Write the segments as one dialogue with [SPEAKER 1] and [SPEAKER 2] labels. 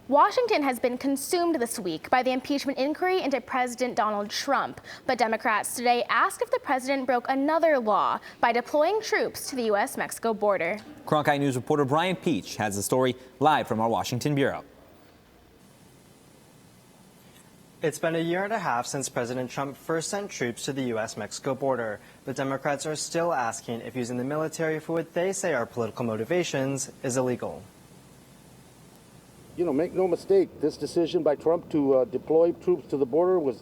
[SPEAKER 1] Washington has been consumed this week by the impeachment inquiry into President Donald Trump, but Democrats today asked if the president broke another law by deploying troops to the U.S.-Mexico border.
[SPEAKER 2] Cronkite News reporter Bryan Pietsch has the story live from our Washington bureau.
[SPEAKER 3] It's been a year and a half since President Trump first sent troops to the U.S.-Mexico border, but Democrats are still asking if using the military for what they say are political motivations is illegal.
[SPEAKER 4] You know, make no mistake, this decision by Trump to deploy troops to the border was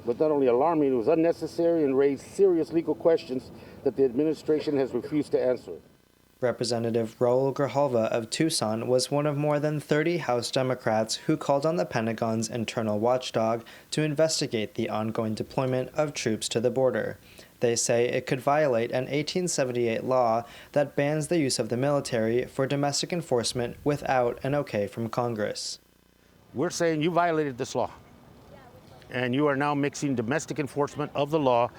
[SPEAKER 4] not only alarming, it was unnecessary and raised serious legal questions that the administration has refused to answer.
[SPEAKER 5] Representative Raul Grijalva of Tucson was one of more than 30 House Democrats who called on the Pentagon's internal watchdog to investigate the ongoing deployment of troops to the border. They say it could violate an 1878 law that bans the use of the military for domestic enforcement without an okay from Congress.
[SPEAKER 4] We're saying you violated this law, and you are now mixing domestic enforcement of the law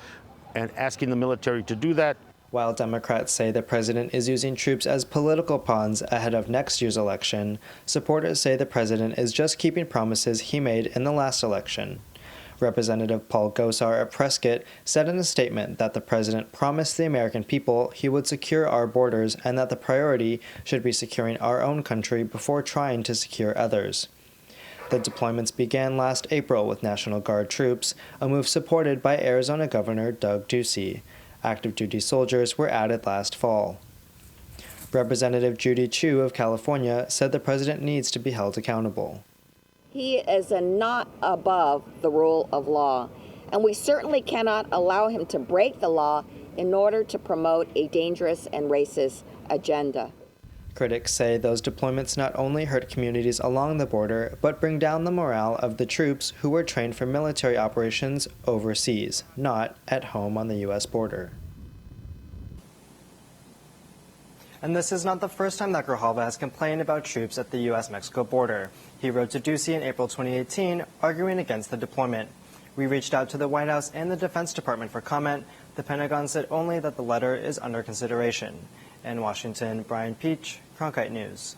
[SPEAKER 4] and asking the military to do that.
[SPEAKER 5] While Democrats say the president is using troops as political pawns ahead of next year's election, supporters say the president is just keeping promises he made in the last election. Representative Paul Gosar of Prescott said in a statement that the president promised the American people he would secure our borders and that the priority should be securing our own country before trying to secure others. The deployments began last April with National Guard troops, a move supported by Arizona Governor Doug Ducey. Active duty soldiers were added last fall. Representative Judy Chu of California said the president needs to be held accountable.
[SPEAKER 6] He is not above the rule of law, and we certainly cannot allow him to break the law in order to promote a dangerous and racist agenda.
[SPEAKER 5] Critics say those deployments not only hurt communities along the border, but bring down the morale of the troops who were trained for military operations overseas, not at home on the U.S. border.
[SPEAKER 3] And this is not the first time that Grijalva has complained about troops at the U.S.-Mexico border. He wrote to Ducey in April 2018, arguing against the deployment. We reached out to the White House and the Defense Department for comment. The Pentagon said only that the letter is under consideration. In Washington, Bryan Pietsch, Cronkite News.